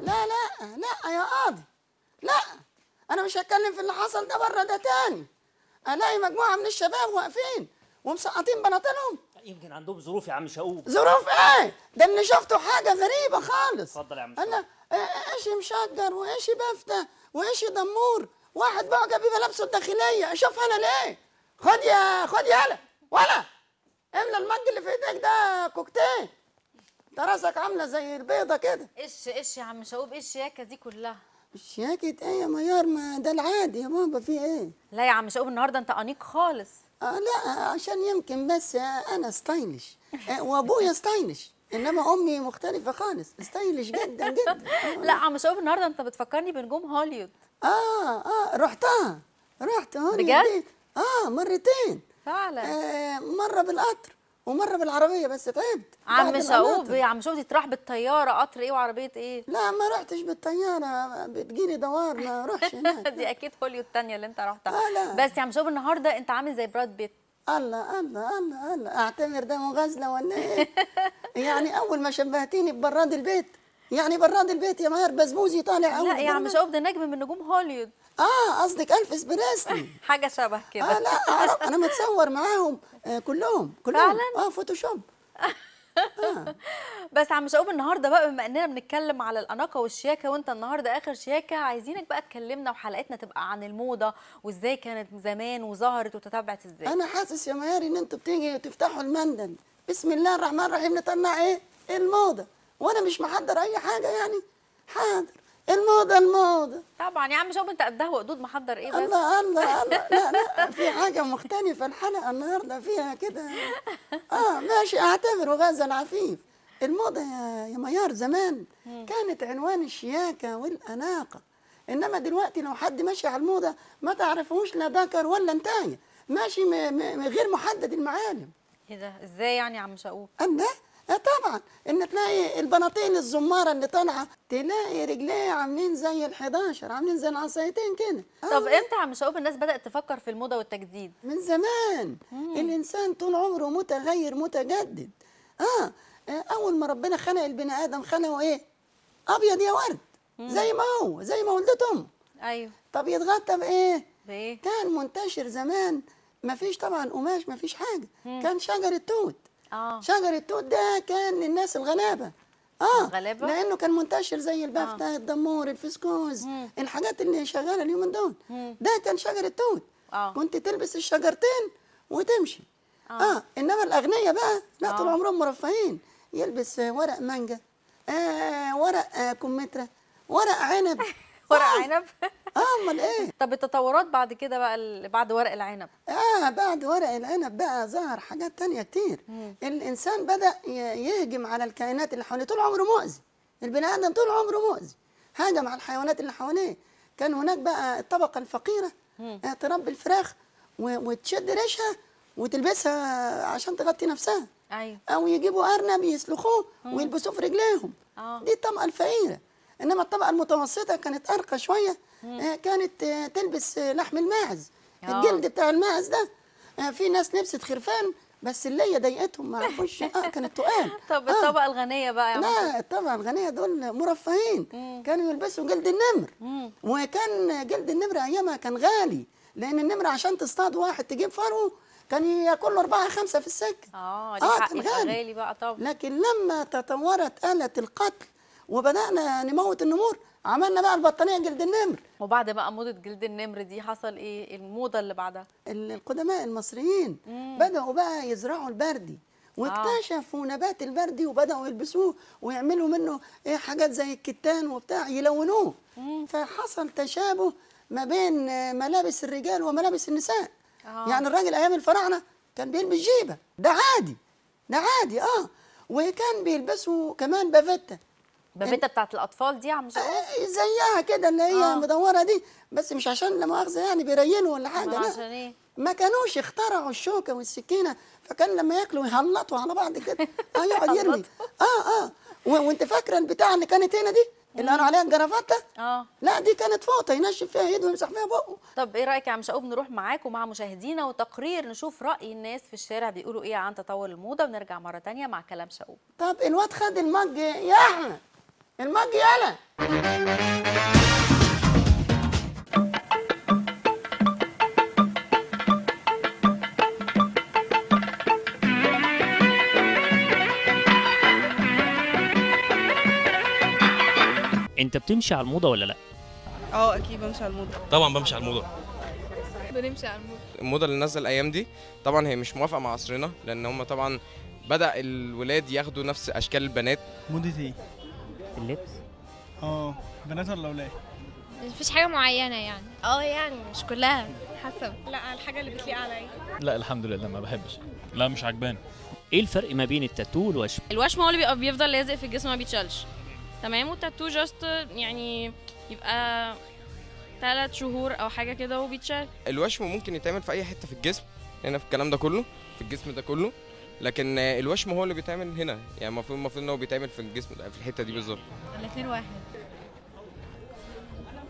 لا لا لا يا قاضي، لا انا مش هتكلم في اللي حصل ده بره ده تاني. الاقي مجموعه من الشباب واقفين ومسقطين بناطيلهم. يمكن عندهم ظروف يا عم شاؤوب. ظروف ايه؟ ده اللي شفته حاجه غريبه خالص. اتفضل يا عم شاؤوب. انا ايش مشجر وايش بفتة وايش دمور، واحد بقى بيبقى لابسه الداخليه. اشوف انا ليه؟ خد يالا ولا املى المج اللي في ايديك ده كوكتيل. انت راسك عامله زي البيضه كده. ايش يا عم شاؤوب، ايه الشياكه دي كلها؟ الشياكة ايه يا ميار؟ ما ده العادي يا بابا، في ايه؟ لا يا عم شاؤوب النهارده انت انيق خالص. لا عشان يمكن بس انا ستايلش وابويا ستايلش، انما امي مختلفة خالص، ستايلش جدا جدا. لا يا عم شاؤوب النهارده انت بتفكرني بنجوم هوليوود. رحت هوليوود بجد؟ دي. مرتين فعلا. مرة بالقطر ومرة بالعربية، بس تعبت. عم شاؤوب يا عم شاؤوب دي تروح بالطياره، قطر ايه وعربيه ايه؟ لا ما رحتش بالطيارة، بتجيلي دوار ما اروحش هناك. دي اكيد هوليوود التانيه اللي انت رحتها. لا. بس يا عم شاؤوب النهارده انت عامل زي براد بيت. الله الله الله الله، اعتبر ده مغازله ولا ايه؟ يعني اول ما شبهتيني ببراد البيت، يعني براد البيت يا ماهر بزبوزي طالع اول. لا يا عم شاؤوب ده نجم من نجوم هوليوود. قصدك الفيس بريسلي. حاجه شبه كده. لا اعرف، انا متصور معاهم كلهم فعلا؟ فوتوشوب. بس عم شاؤوب النهارده بقى بما اننا بنتكلم على الاناقه والشياكه وانت النهارده اخر شياكه، عايزينك بقى تكلمنا وحلقتنا تبقى عن الموضه وازاي كانت زمان وظهرت وتتابعت ازاي. انا حاسس يا مياري ان انتوا بتيجي تفتحوا المندل بسم الله الرحمن الرحيم نطلع ايه الموضه، وانا مش محضر اي حاجه يعني. حاضر الموضه. طبعا يا عم شاؤوب انت قدها وقدود محضر ايه بس. الله لا في حاجة مختلفة الحلقة النهاردة فيها كده. ماشي اعتبره غزل عفيف. الموضة يا ميار زمان كانت عنوان الشياكة والأناقة، إنما دلوقتي لو حد ماشي على الموضة ما تعرفوش لا ذكر ولا انتاية، ماشي غير محدد المعالم. ايه ده ازاي يعني يا عم شاؤوب؟ الله طبعا، ان تلاقي البناطيل الزماره اللي طالعه تلاقي رجليه عاملين زي ال11، عاملين زي العصايتين كده. طب امتى يا عم شاؤوب الناس بدات تفكر في الموضه والتجديد؟ من زمان. الانسان طول عمره متغير متجدد. اول ما ربنا خلق البني ادم خلقه ايه؟ ابيض يا ورد، زي ما هو، زي ما ولدته امه. ايوه. طب يتغطى بايه؟ بايه؟ كان منتشر زمان، ما فيش طبعا قماش، ما فيش حاجه. كان شجر التوت. شجر التوت ده كان للناس الغلابه. الغلابه؟ لانه كان منتشر زي البفتة، الدمور، الفسكوز، الحاجات اللي شغاله اليومين دول. ده كان شجر التوت. كنت تلبس الشجرتين وتمشي. انما الاغنياء بقى لا، طول عمرهم مرفهين، يلبس ورق مانجا، ورق كمثرى، ورق عنب. ورق عنب؟ امال ايه؟ طب التطورات بعد كده بقى بعد ورق العنب؟ بعد ورق العنب بقى ظهر حاجات تانية كتير. الانسان بدأ يهجم على الكائنات اللي حواليه، طول عمره مؤذي. البني ادم طول عمره مؤذي، هاجم على الحيوانات اللي حواليه. كان هناك بقى الطبقة الفقيرة تربي الفراخ وتشد ريشها وتلبسها عشان تغطي نفسها. ايوه. او يجيبوا ارنب يسلخوه ويلبسوه في رجليهم. دي الطبقة الفقيرة. انما الطبقة المتوسطة كانت ارقى شوية، كانت تلبس لحم الماعز، الجلد بتاع الماعز ده. في ناس لبست خرفان بس اللي ضايقتهم ما عرفوش. كانت تقال. طب الطبقه الغنيه بقى يا لا الطبقه الغنيه دول مرفهين، كانوا يلبسوا جلد النمر. وكان جلد النمر ايامها كان غالي، لان النمر عشان تصطاد واحد تجيب فرو كان ياكل له 4 5 في السكه. دي حق يبقى غالي بقى طبعا. لكن لما تطورت آلة القتل وبدأنا نموت النمور، عملنا بقى البطانيه جلد النمر. وبعد بقى موضه جلد النمر دي حصل ايه؟ الموضه اللي بعدها القدماء المصريين بدأوا بقى يزرعوا البردي، واكتشفوا نبات البردي وبدأوا يلبسوه ويعملوا منه حاجات زي الكتان وبتاع يلونوه. فحصل تشابه ما بين ملابس الرجال وملابس النساء. يعني الراجل ايام الفراعنه كان بيلبس جيبه، ده عادي، ده عادي. وكان بيلبسوا كمان بافيتا. بافيتا بتاعت الاطفال دي يا عم شاؤوب؟ زيها كده اللي هي مدوره دي، بس مش عشان لا مؤاخذه يعني بيرينوا ولا حاجه. لا عشان ايه؟ ما كانوش اخترعوا الشوكه والسكينه، فكان لما ياكلوا يهلطوا على بعض كده. يقعد يرمي. وانت فاكره البتاعه اللي كانت هنا دي اللي قالوا عليها الجرافته؟ لا دي كانت فوطه ينشف فيها ايده ويمسح فيها بقه. طب ايه رايك يا عم شاؤوب نروح معاك ومع مشاهدينا وتقرير نشوف راي الناس في الشارع بيقولوا ايه عن تطور الموضه، ونرجع مره ثانيه مع كلام شاؤوب. طب الواد خد المج يا احمد، المج يالا. انت بتمشي على الموضه ولا لا؟ اه اكيد بمشي على الموضه. طبعا بمشي على الموضه. بنمشي على الموضه. الموضه اللي نازله الايام دي طبعا هي مش موافقه مع عصرنا، لان هم طبعا بدا الولاد ياخدوا نفس اشكال البنات. موضة ايه؟ اللبس. بنات ولا اولاد؟ مفيش حاجة معينة يعني. يعني مش كلها، حسب. لا الحاجه اللي بتليق عليا. لا الحمد لله ما بحبش. لا مش عجباني. ايه الفرق ما بين التاتو والوشم؟ الوشم هو اللي بيفضل لازق في الجسم ما بيتشالش، تمام. والتاتو جاست يعني يبقى 3 شهور او حاجة كده وبيتشال. الوشم ممكن يتعمل في اي حته في الجسم، هنا في الكلام ده كله، في الجسم ده كله، لكن الوشم هو اللي بيتعمل هنا، يعني المفروض ان هو بيتعمل في الجسم في الحته دي بالظبط. الاثنين واحد.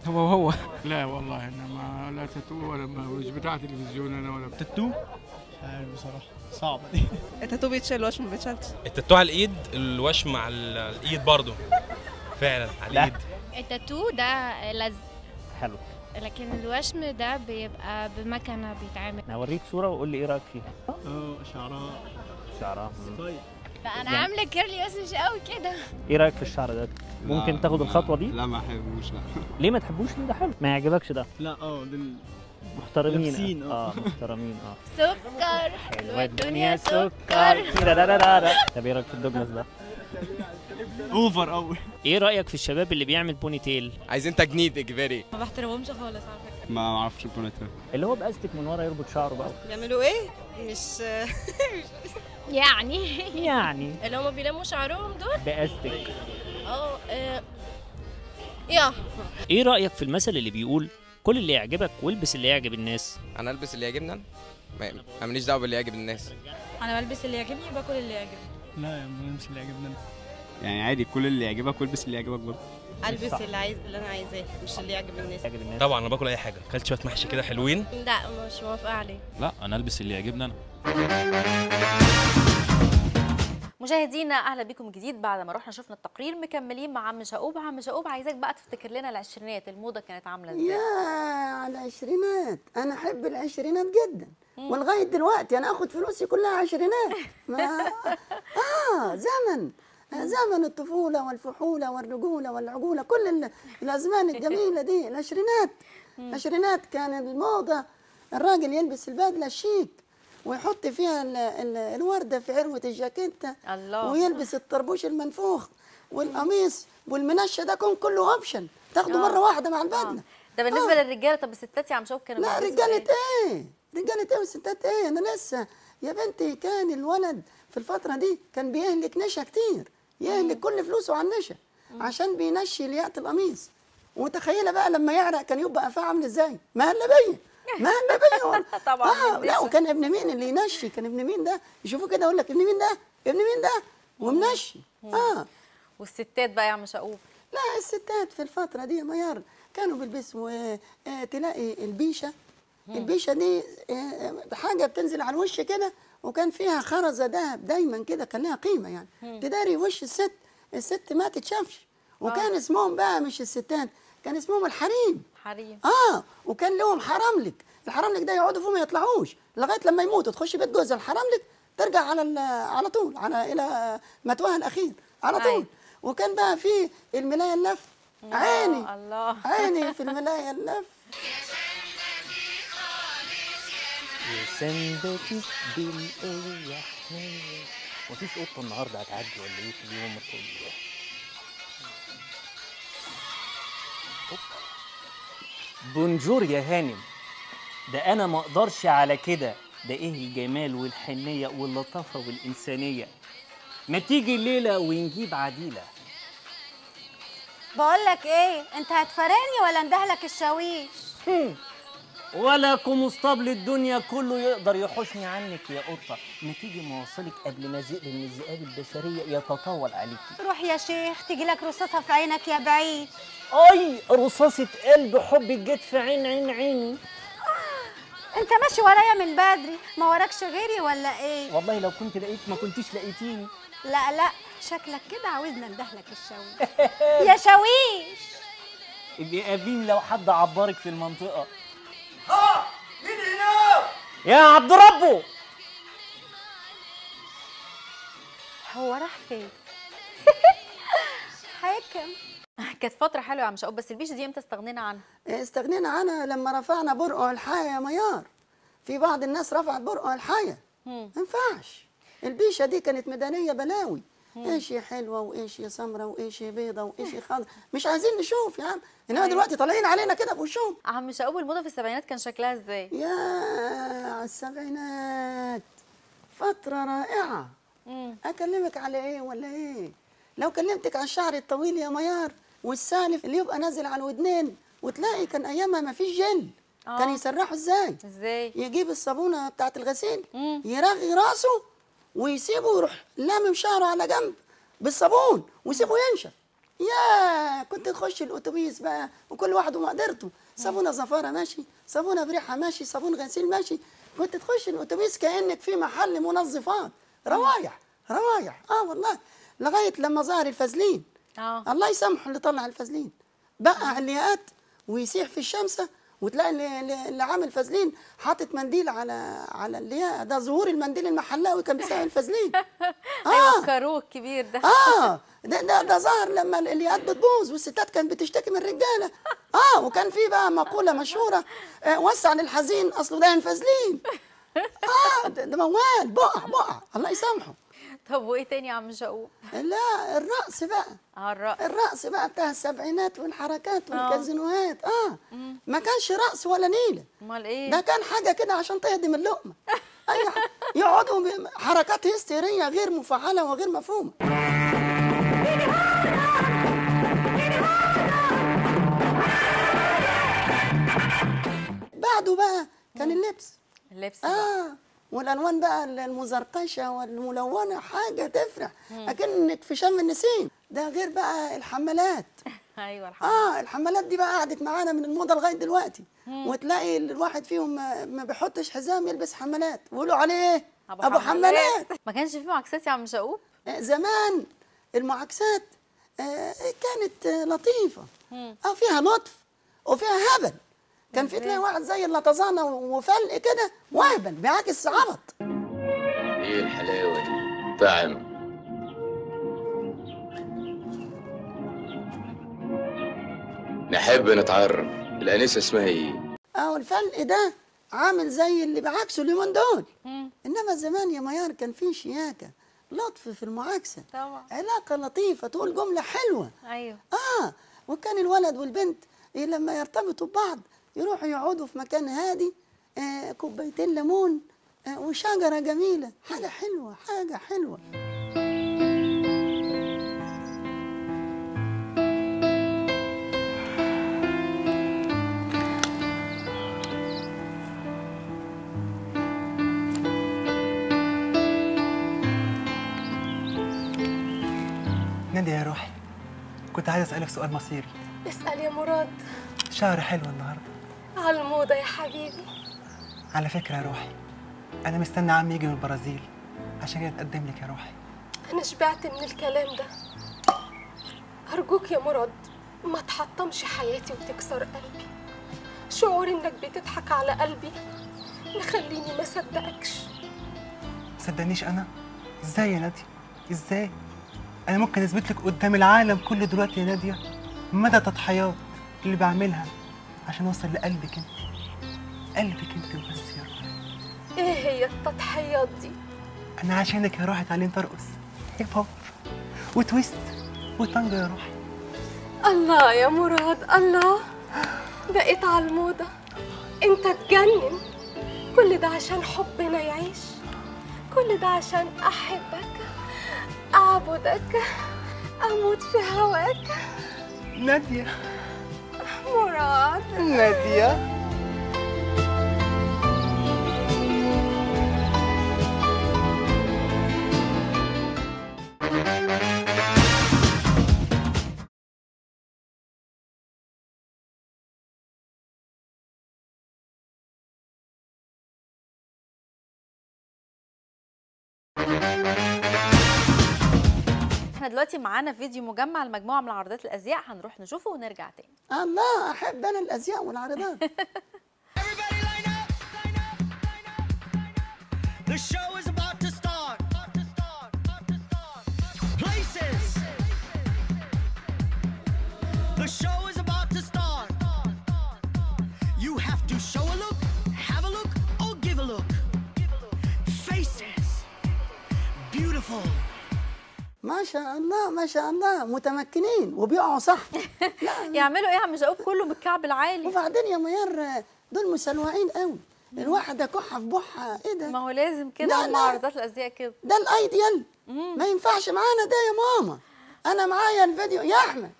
هو لا والله انا ما لا تاتو ولا مش بتاع تلفزيون انا ولا تاتو؟ مش عارف بصراحة، صعبة دي. التاتو بيتشال الوشم ما بيتشالش. التاتو على الايد، الوشم على الايد برضو، فعلا على الايد. التاتو ده لزق حلو. لكن الوشم ده بيبقى بمكنة بيتعمل. هوريك صوره وقول لي ايه رايك فيها. شعرها طيب بقى انا عاملة كيرلي بس مش قوي كده. ايه رايك في الشعر ده؟ ممكن تاخد الخطوه دي؟ لا ما احبوش لا. ليه ما تحبوش؟ ليه؟ ده حلو. ما يعجبكش ده؟ لا دول محترمين. لابسين، محترمين. سكر حلوه الدنيا سكر. طب ايه رايك في الدوجلاس ده؟ اوفر قوي. ايه رايك في الشباب اللي بيعمل بوني تيل؟ عايزين تجنيد اجباري. ما بحترمهمش خالص على فكرة. ما اعرفش البونيتيل. اللي هو باستك من ورا يربط شعره بقى. بيعملوا ايه؟ مش يعني اللي هما بيلموا شعرهم دول. باستك. يا ايه رايك في المثل اللي بيقول كل اللي يعجبك والبس اللي يعجب الناس؟ انا البس اللي يعجبني، انا ماليش دعوه باللي يعجب الناس. انا بلبس اللي يعجبني باكل اللي يعجبني. لا يا بنلبس اللي يعجبنا. يعني عادي كل اللي يعجبك والبس اللي يعجبك برضه. البس اللي انا عايزاه مش اللي يعجب الناس. طبعا انا باكل اي حاجه، اكلت شويه محشي كده حلوين. لا مش موافقة عليه. لا انا البس اللي يعجبني انا. مشاهدينا اهلا بكم من جديد بعد ما رحنا شفنا التقرير. مكملين مع عم شقوب. عم شقوب عايزاك بقى تفتكر لنا العشرينات، الموضه كانت عامله ازاي؟ يا على العشرينات، انا احب العشرينات جدا ولغايه دلوقتي انا اخد فلوسي كلها عشرينات. ما زمن الطفوله والفحوله والرجوله والعجوله، كل الازمان الجميله دي العشرينات. العشرينات كان الموضه الراجل يلبس البدله الشيك ويحط فيها الورده في عروه الجاكيته، الله. ويلبس الطربوش المنفوخ والقميص والمنشه، ده كان كله اوبشن تاخده مره واحده مع البدله. ده بالنسبه للرجاله. طب الستات يا عم شوق كانوا لا بيلبسوا رجاله ايه؟ رجاله ايه والستات ايه؟ انا لسه يا بنتي كان الولد في الفتره دي كان بيهلك نشا كتير، يهلك كل فلوسه على النشا عشان بينشي لياقه القميص. ومتخيله بقى لما يعرق كان يبقى قفاه عامل ازاي؟ مهلبيه طبعا. لا وكان ابن مين اللي ينشي؟ كان ابن مين ده؟ يشوفوا كده يقول لك ابن مين ده؟ ابن مين ده؟ ومنشي. والستات بقى يا عم شقوب؟ لا الستات في الفتره دي ميار كانوا بيلبسوا تلاقي البيشه. البيشه دي حاجه بتنزل على الوش كده، وكان فيها خرزه دهب دايما كده، كان لها قيمه يعني تداري وش الست ما تتشافش. وكان اسمهم بقى مش الستات، كان اسمهم الحريم. وكان لهم حراملك. الحراملك ده يقعدوا فيه ما يطلعوش لغايه لما يموتوا، تخش بيت جوزها الحراملك ترجع على طول الى متواها الاخير على طول. وكان بقى في الملايه اللف. عيني في الملايه اللف. سندتك بالايه حنيه. مفيش قطه النهارده هتعدي ولا ايه في اليوم الطويل ده؟ بونجور يا هانم. ده انا ما اقدرش على كده. ده ايه الجمال والحنيه واللطافه والانسانيه. ما تيجي الليله ونجيب عديله. بقول لك ايه، انت هتفارقني ولا اندهلك الشاويش؟ ولا كمصطبل الدنيا كله يقدر يحوشني عنك يا قطه. ما تيجي موصلك قبل ما ذئب من الذئاب البشريه يتطاول عليكي. روح يا شيخ تيجي لك رصاصه في عينك يا بعيد. اي رصاصه قلب حبك جت في عيني. انت ماشي ورايا من بدري، ما وراكش غيري ولا ايه؟ والله لو كنت لقيت ما كنتيش لقيتيني. لا شكلك كده عاوزنا ندهلك الشاويش. يا شاويش ابقي قابلين لو حد عبرك في المنطقه. مين هنا؟ يا عبد ربه، هو راح فين؟ حاكم. كانت فتره حلوه يا عم شقوق، بس البيشه دي امتى استغنينا عنها؟ استغنينا عنها لما رفعنا برقع الحياه يا ميار. في بعض الناس رفعت برقع الحياه، ما ينفعش. البيشه دي كانت ميدانيه بلاوي، ايش حلوه وايش سمره وايش بيضه وايش خضرا، مش عايزين نشوف يا عم. انما دلوقتي طالعين علينا كده بوشهم. عم شقوق الموضه في السبعينات كان شكلها ازاي؟ يا على السبعينات فتره رائعه. اكلمك على ايه ولا ايه؟ لو كلمتك على الشعر الطويل يا ميار والسالف اللي يبقى نازل على الودنين، وتلاقي كان ايامها ما فيش جل. كان يسرحوا ازاي؟ يجيب الصابونه بتاعت الغسيل، يرغي راسه ويسيبه يروح لامم شعره على جنب بالصابون ويسيبه ينشف. يا كنت تخش الاتوبيس بقى وكل واحد ومقدرته، صابونه زفاره ماشي، صابونه بريحه ماشي، صابون غسيل ماشي. كنت تخش الاتوبيس كانك في محل منظفات، روايح روايح. والله لغايه لما ظهر الفازلين. الله يسامحه اللي طلع الفازلين، بقى عليات ويسيح في الشمسه، وتلاقي اللي عامل فازلين حاطط منديل على اللياقه. ده ظهور المنديل المحلاوي كان بسبب الفازلين. ايوه الكاروك الكبير ده. ده ظهر لما الياقات بتبوظ والستات كانت بتشتكي من الرجاله. وكان في بقى مقوله مشهوره، وسع للحزين اصله ده فازلين. ده موال بقع الله يسامحه. طب وايه تاني يا عم شقوق؟ لا الرقص بقى. الرقص بقى بتاع السبعينات والحركات والكازينوهات. ما كانش رقص ولا نيله. امال ايه؟ ده كان حاجه كده عشان تهضم اللقمه. يقعدوا حركات هستيريه غير مفعله وغير مفهومه. بعده بقى كان اللبس بقى. والالوان بقى المزرقشه والملونه، حاجه تفرح اكنك في شم النسيم. ده غير بقى الحمالات. ايوه الحمالات. الحمالات دي بقى قعدت معانا من الموضه لغايه دلوقتي. وتلاقي الواحد فيهم ما بيحطش حزام يلبس حمالات، ويقولوا عليه ايه؟ ابو حمالات. ما كانش في معاكسات يا عم شقوق؟ زمان المعاكسات كانت لطيفه، فيها لطف وفيها هبل. كان في تلاقي واحد زي اللطزانه وفلق كده وهبل بيعاكس عبط. ايه الحلاوه دي؟ طعم. نحب نتعرف، الانسه اسمها ايه؟ الفلق ده عامل زي اللي بعكسه اليومين دول. انما زمان يا ميار كان في شياكه، لطف في المعاكسه طبعا، علاقه لطيفه، تقول جمله حلوه. ايوه. وكان الولد والبنت لما يرتبطوا ببعض يروحوا يقعدوا في مكان هادي، كوبايتين ليمون وشجره جميله، حاجه حلوه حاجه حلوه. نادية يا روحي، كنت عايز اسالك سؤال مصيري. اسال يا مراد. شعر حلو النهارده. على الموضه يا حبيبي. على فكره يا روحي، انا مستني عمي يجي من البرازيل عشان يتقدم لك يا روحي. انا شبعت من الكلام ده. ارجوك يا مراد ما تحطمش حياتي وتكسر قلبي. شعور انك بتضحك على قلبي مخليني ما صدقكش. صدقنيش انا؟ ازاي يا نادية؟ ازاي؟ انا ممكن اثبت لك قدام العالم كله دلوقتي يا نادية مدى التضحيات اللي بعملها عشان اوصل لقلبك انت. قلبك انت وبس يا روحي. ايه هي التضحيات دي؟ انا عشانك يا روحي اتعلمت ارقص هيب هوب وتويست وتانجو يا روحي. الله يا مراد الله، بقيت على الموضة. انت تجنن. كل ده عشان حبنا يعيش، كل ده عشان احبك، اعبدك، اموت في هواك. نادية. مراد. نادية. احنا دلوقتي معانا فيديو مجمع لمجموعه من عرضات الازياء، هنروح نشوفه ونرجع تاني. الله، احب انا الازياء والعرضات. The show is about to start. Places. The show is about to start. You have to show a look, have a look, or give a look. Faces. Beautiful. ما شاء الله ما شاء الله، متمكنين وبيقعوا صح. يعملوا ايه يا عم شقوق؟ كله بالكعب العالي. وبعدين يا ميار دول مسلوعين قوي، الواحده كحه في بحه، ايه ده؟ ما هو لازم كده مع عرضات الازياء كده. ده الايديال، ما ينفعش معانا ده يا ماما. انا معايا الفيديو يا احمد،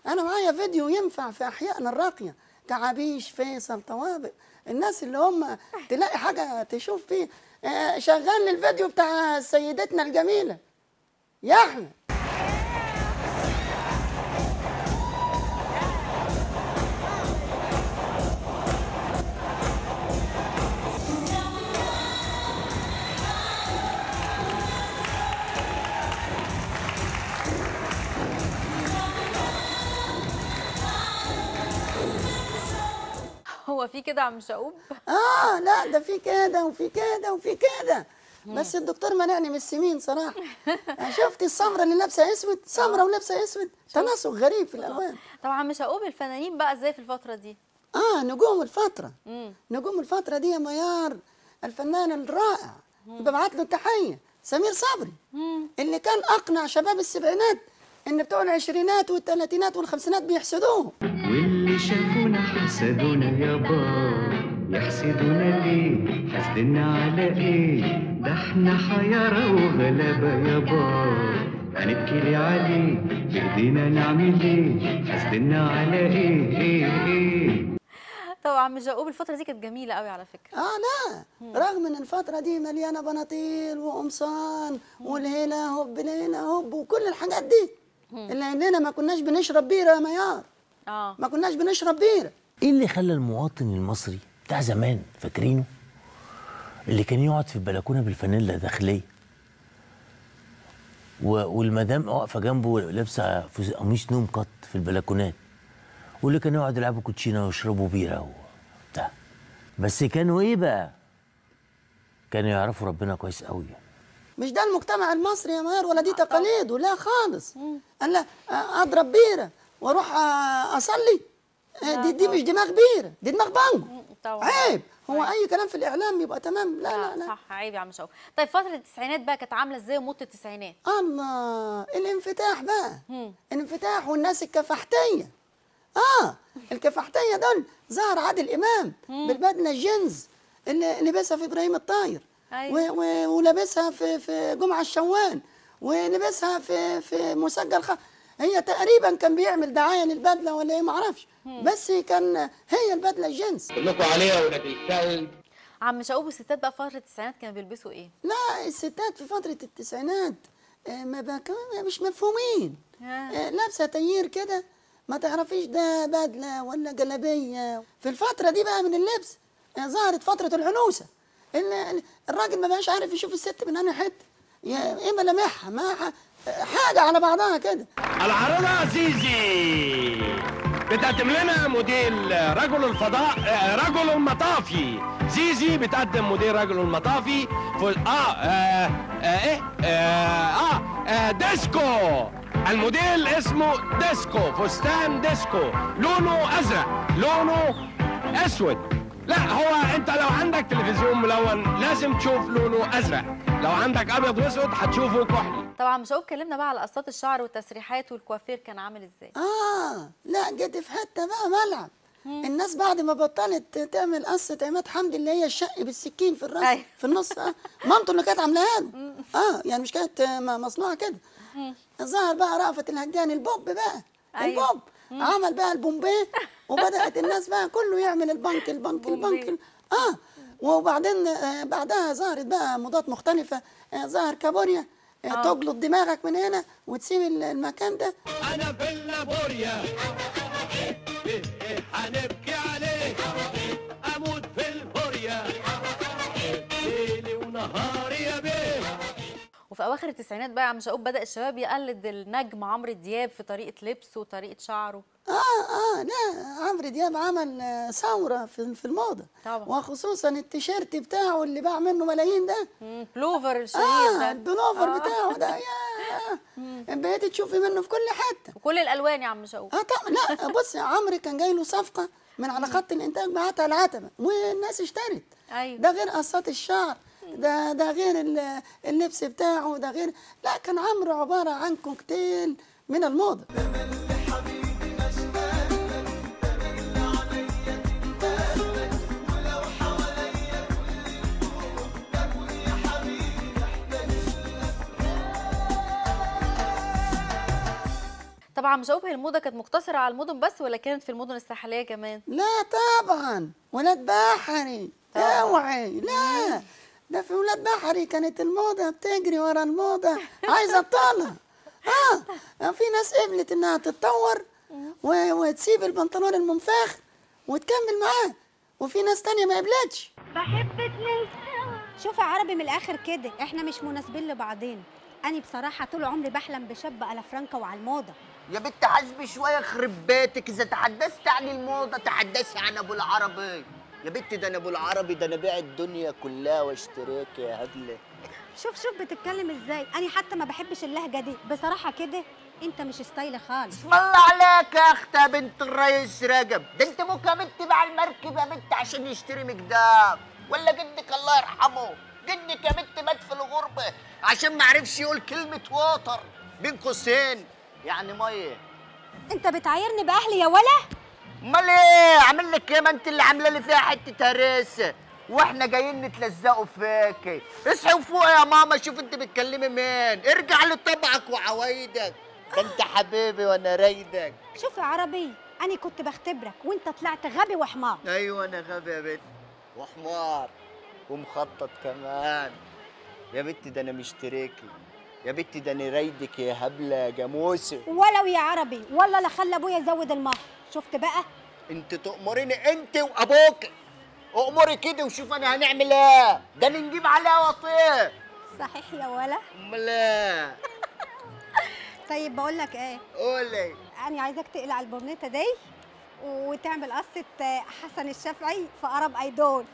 انا معايا فيديو ينفع في احيائنا الراقيه، كعبيش، فيصل، طوابق، الناس اللي هم تلاقي حاجه تشوف فيه. شغل لي الفيديو بتاع سيدتنا الجميله يا احمد. هو في كده يا عم شقوق؟ لا ده في كده وفي كده وفي كده، بس الدكتور منعني من السمين صراحه. شفتي السمره اللي لابسه اسود، سمره ولابسه اسود، تناسق غريب في الالوان. طبعا عم شقوق الفنانين بقى ازاي في الفتره دي؟ نجوم الفتره. نجوم الفتره دي يا ميار، الفنان الرائع ببعت له تحيه سمير صبري، اللي كان اقنع شباب السبعينات ان بتوع العشرينات والثلاثينات والخمسينات بيحسدوهم. واللي شافونا حسدونا يابا، يحسدونا ليه؟ حسدنا على ايه؟ ده احنا حيارى وغلابة يابا، هنبكي ليه عليه؟ بايدينا نعمل ايه؟ حسدنا على ايه؟ طبعا عم شقوق الفترة دي كانت جميلة قوي على فكرة. لا رغم ان الفترة دي مليانة بناطيل وقمصان والهيلا هوب لينا هوب وكل الحاجات دي، الا اننا ما كناش بنشرب بيرة يا ميار. ما كناش بنشرب بيرة. ايه اللي خلى المواطن المصري بتاع زمان، فاكرينه؟ اللي كان يقعد في البلكونه بالفانيلا داخليه والمدام واقفه جنبه لابسه قميص نوم قط في البلكونات، واللي كانوا يقعدوا يلعبوا كوتشينه ويشربوا بيره وبتاع. بس كانوا ايه بقى؟ كانوا يعرفوا ربنا كويس قوي. مش ده المجتمع المصري يا ميار، ولا دي تقاليد ولا خالص. انا اضرب بيره واروح اصلي، دي مش دماغ بيره، دي دماغ بانجو. عيب. هو اي كلام في الاعلام يبقى تمام؟ لا صح، عيب يا عم شقوق. طيب فتره التسعينات بقى كانت عامله ازاي وموت التسعينات؟ الله، الانفتاح بقى. الانفتاح والناس الكفحتيه. الكفحتيه دول ظهر عادل امام بالبدله الجينز اللي لبسها في ابراهيم الطاير. ولابسها في جمعه الشوال، ولبسها في مسجل هي تقريبا كان بيعمل دعايه للبدله ولا ايه معرفش، بس كان هي البدله الجينز. كلكم عليها ولاد الكلب. عم شقوق الستات بقى فتره التسعينات كانوا بيلبسوا ايه؟ لا الستات في فتره التسعينات مش مفهومين. لابسه تيير كده ما تعرفيش ده بدله ولا جلابيه. في الفتره دي بقى من اللبس ظهرت فتره العنوسه، الراجل ما بقاش عارف يشوف الست من انهي حته، ايه ملامحها، ما حاجه على بعضها كده. العارضه زيزي بتقدم لنا موديل رجل الفضاء، رجل المطافي. زيزي بتقدم موديل رجل المطافي ديسكو. الموديل اسمه ديسكو، فستان ديسكو، لونه ازرق، لونه اسود. لا هو انت لو عندك تلفزيون ملون لازم تشوف لونه ازرق، لو عندك ابيض واسود هتشوفه كحلي. طبعا مش هقول اتكلمنا بقى على قصات الشعر والتسريحات والكوافير كان عامل ازاي؟ لا جيت في حته بقى ملعب. الناس بعد ما بطلت تعمل قصه عماد حمدي اللي هي الشق بالسكين في الراس في النص، مامته اللي كانت عاملاها له. يعني مش كانت مصنوعه كده. ظهر بقى رأفت الهجان البوب بقى. البوب عمل بقى البومبيه، وبدات الناس بقى كله يعمل البنك. وبعدين بعدها ظهرت بقى موضات مختلفه. ظهر كابوريا، تجلط دماغك من هنا وتسيب المكان ده. انا باللابوريا هنبكي عليه، اموت في البوريا ليلي ونهاري يا بيه. وفي اواخر التسعينات بقى يا عم شقوق بدأ الشباب يقلد النجم عمرو دياب في طريقة لبسه وطريقة شعره. لا عمرو دياب عمل ثورة في الموضة طبعا، وخصوصا التيشيرت بتاعه اللي باع منه ملايين ده، بلوفر الشهير ده، البلوفر بتاعه ده، يا بقيت تشوفي منه في كل حتة وكل الالوان يا عم شقوق. طبعا. لا بص يا عمرو، كان جاي له صفقة من على خط الانتاج، بعتها العتبة والناس اشترت. ايوه، ده غير قصات الشعر، ده غير اللبس بتاعه، ده غير، لا كان عمرو عبارة عن كوكتيل من الموضة. طبعا مش هي الموضه كانت مقتصره على المدن بس ولا كانت في المدن الساحليه كمان؟ لا طبعا، ولاد بحري اوعي، لا ده في ولاد بحري كانت الموضه بتجري ورا الموضه، عايزه تطلع. في ناس قبلت انها تتطور وتسيب البنطلون المنفاخ وتكمل معاه، وفي ناس تانية ما قبلتش. بحب اتنين سوا. شوف يا عربي، من الاخر كده احنا مش مناسبين لبعضين. انا بصراحه طول عمري بحلم بشاب على فرانكا وعلى الموضه. يا بنت حاسبي شويه، يخرب بيتك، اذا تحدثت عن الموضه تحدثي عن ابو العربي. يا بنت ده انا ابو العربي، ده انا بيع الدنيا كلها واشتريك يا هبله. شوف بتتكلم ازاي، انا حتى ما بحبش اللهجه دي بصراحه كده، انت مش ستايلي خالص. اسم الله عليك يا اختها بنت الريس رجب، ده انت ممكن تبع المركب يا بنت عشان يشتري مقدام، ولا جدك الله يرحمه، جدك يا بنت مات في الغربه عشان ما عرفش يقول كلمه ووتر بين قوسين يعني ميه. انت بتعايرني باهلي يا ولا؟ امال ايه؟ عامل لك ايه؟ ما انت اللي عامله لي فيها حته هريسه واحنا جايين نتلزقوا فيكي. اصحي وفوق يا ماما، شوف انت بتكلمي مين، ارجع لطبعك وعوايدك، ده انت حبيبي وانا رايدك. شوف يا عربي، انا كنت بختبرك وانت طلعت غبي وحمار. ايوه انا غبي يا بنت وحمار ومخطط كمان يا بنت، ده انا مشتريكي يا بنت، ده انا رايدك يا هبله يا جاموسه. ولو يا عربي والله لا خلى ابويا يزود المهر. شفت بقى؟ انت تأمريني انت وابوك، اؤمري كده وشوف انا هنعمل ايه، ده نجيب عليها وطيه. صحيح يا ولا؟ امال ايه؟ طيب بقول لك ايه؟ قولي. انا عايزاك تقلع البورنيطه دي وتعمل قصه حسن الشافعي في قرب ايدون.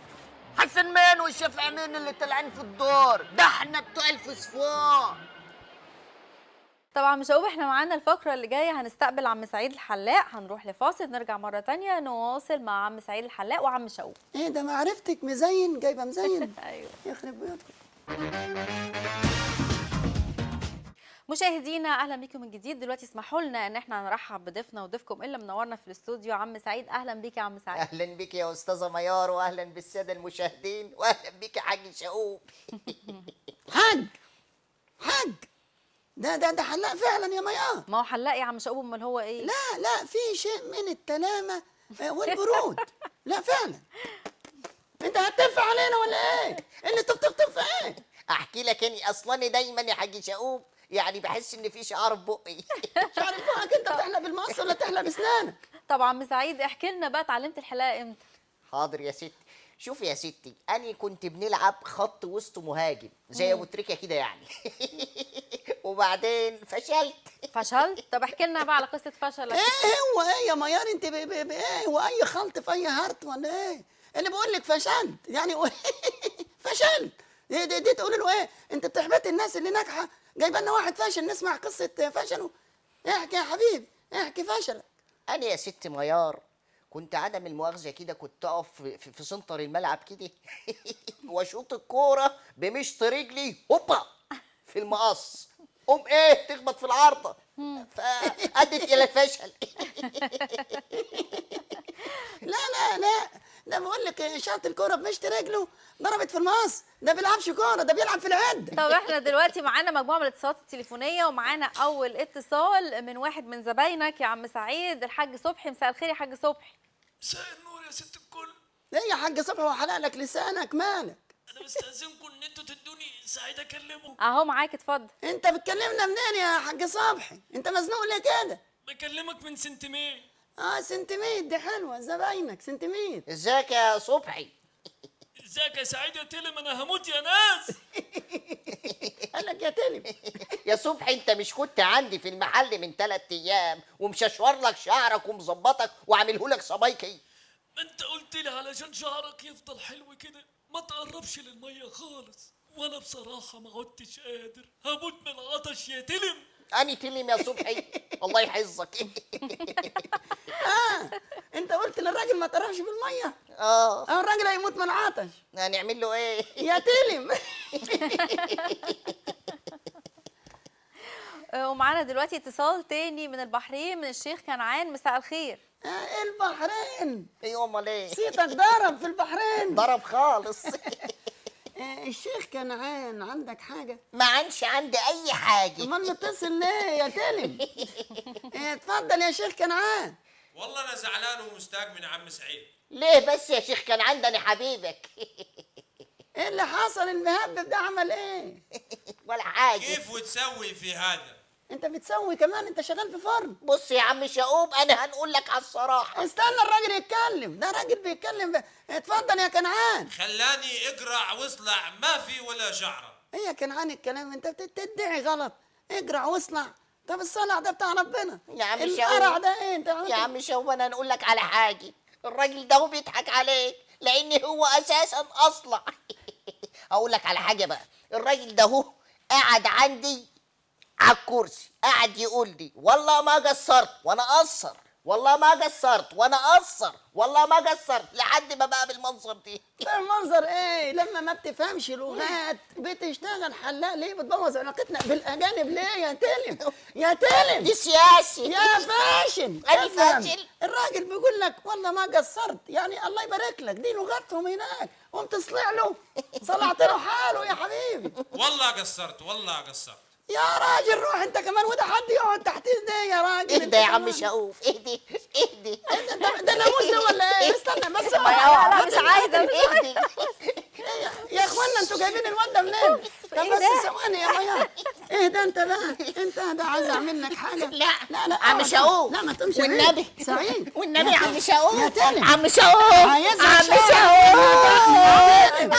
حسن مين والشافعي مين اللي طالعين في الدور؟ ده احنا بتوع الفوسفور. طبعا مش هقول، احنا معانا الفقره اللي جايه هنستقبل عم سعيد الحلاق، هنروح لفاصل نرجع مره تانية نواصل مع عم سعيد الحلاق وعم شقوق. ايه ده معرفتك مزين، جايبه مزين. ايوه يخرب بيوتكم. مشاهدينا اهلا بيكم من جديد. دلوقتي اسمحوا لنا ان احنا نرحب بضيفنا وضيفكم اللي منورنا في الاستوديو عم سعيد. اهلا بيك يا عم سعيد. اهلا بيك يا استاذه ميار، واهلا بالساده المشاهدين، واهلا بيك يا حاج شقوق. حاج ده حلاق فعلا يا ميار. ما هو حلاق يا عم شقوق، امال هو ايه؟ لا في شيء من التلامه والبرود. لا فعلا انت هتدفع علينا ولا ايه؟ اللي تطف ايه؟ احكي لك اني اصلا دايما يا حاج شقوق يعني بحس ان في شعر في بقي. شعر في بقك؟ انت بتحلق بالمقص ولا تحلق باسنانك؟ طبعا عم سعيد احكي لنا بقى اتعلمت الحلاقه امتى؟ حاضر يا ستي. شوفي يا ستي، انا كنت بنلعب خط وسط مهاجم زي ابو تريكه كده يعني. وبعدين فشلت. طب احكي لنا بقى على قصه فشلك. ايه يا ميار انت ايه؟ واي خلط في اي هارت ولا ايه؟ اللي بقول لك فشلت يعني فشلت. دي تقول له ايه؟ انت بتحبط الناس اللي ناجحه، جايبه لنا واحد فاشل نسمع قصه فشله. احكي يا حبيبي، احكي فشلك. انا يا ست ميار كنت عدم المؤاخذه كده، كنت اقف في سنتر الملعب كده واشوط الكوره بمشط رجلي هوبا في المقص، ايه تخبط في العارضه فادت الى الفشل. لا ده بقول لك شاط الكوره بمشط رجله ضربت في المقص، ده بيلعبش كوره، ده بيلعب في العد. طب احنا دلوقتي معانا مجموعه من الاتصالات التليفونيه، ومعانا اول اتصال من واحد من زباينك يا عم سعيد، الحاج صبحي. مساء الخير يا حاج صبحي. مساء النور يا ست الكل. ايه يا حاج صبحي وحلق لك لسانك، مالك؟ انا بستأذنكم ان انتوا تدوني سعيد اكلمه. اهو معاك، اتفضل. انت بتكلمنا منين يا حاج صبحي؟ انت مزنوق ليه كده؟ بكلمك من سنتيميت. سنتيميت دي حلوه، زباينك سنتيميت. ازيك يا صبحي؟ ازيك يا سعيد يا تلم، انا هموت يا ناس. قال لك يا تلم. يا صبحي انت مش كنت عندي في المحل من 3 ايام ومششور لك شعرك ومظبطك وعامله لك صبايكي؟ ما انت قلت لي علشان شعرك يفضل حلو كده ما تقربش للميه خالص، وانا بصراحه ما عدتش قادر، هموت من العطش يا تلم. اني تلم يا صبحي؟ الله يحفظك. انت قلت للراجل ما تقربش بالميه. الراجل هيموت من العطش. هنعمل له ايه يا تلم؟ ومعانا دلوقتي اتصال تاني من البحرين من الشيخ كنعان. مساء الخير. البحرين؟ ايوه امال ايه؟ صيتك ضرب في البحرين. ضرب خالص. الشيخ كنعان عندك حاجة؟ ما عندش عندي أي حاجة. أمال متصل ليه يا تلم؟ اتفضل يا شيخ كنعان. والله انا زعلان ومستاء من عم سعيد. ليه بس يا شيخ كنعان؟ ده أنا حبيبك. إيه اللي حصل؟ المهبب ده عمل إيه؟ ولا حاجة. كيف وتسوي في هذا؟ أنت بتسوي كمان؟ أنت شغال في فرن. بص يا عم شقوب أنا هنقول لك على الصراحة. استنى الراجل يتكلم، ده راجل بيتكلم. اتفضل يا كنعان. خلاني اقرع واصلع ما في ولا شعره. إيه يا كنعان الكلام؟ أنت بتدعي غلط. اقرع واصلع. طب الصلع ده بتاع ربنا. يا عم شقوب القرع ده إيه؟ أنت يا عم شقوب أنا هنقول لك على حاجة. الراجل ده هو بيضحك عليك لأن هو أساسا أصلع. أقول لك على حاجة بقى. الراجل ده هو قاعد عندي على الكرسي قاعد يقول لي والله ما قصرت وانا اقصر، والله ما قصرت وانا اقصر، والله ما قصرت، لحد ما بقى بالمنظر دي. المنظر ايه؟ لما ما بتفهمش لغات بتشتغل حلاق ليه؟ بتبوظ علاقتنا بالاجانب ليه يا تلم؟ يا تلم دي سياسي يا فاشل. انا فاشل. الراجل بيقول لك والله ما قصرت، يعني الله يبارك لك، دي لغتهم هناك، قمت تصلع له صلعت له حاله يا حبيبي. والله قصرت والله قصرت. يا راجل روح انت كمان، وده حد يقعد تحت ايديه يا راجل؟ اهدى يا عم شقوب اهدي اهدي. ده ناموس ده ولا ايه؟ استنى بس. لا مش عايزه اهدي. يا اخوانا انتوا جايبين الواد ده منين؟ طب بس ثواني يا ميار. اهدى انت بقى، انت ده عايز اعمل لك حاجه؟ لا لا لا عم شقوب. لا ما تقومش والنبي سعيد والنبي يا عم شقوب. يا تلم عم شقوب عايزها عم شقوب.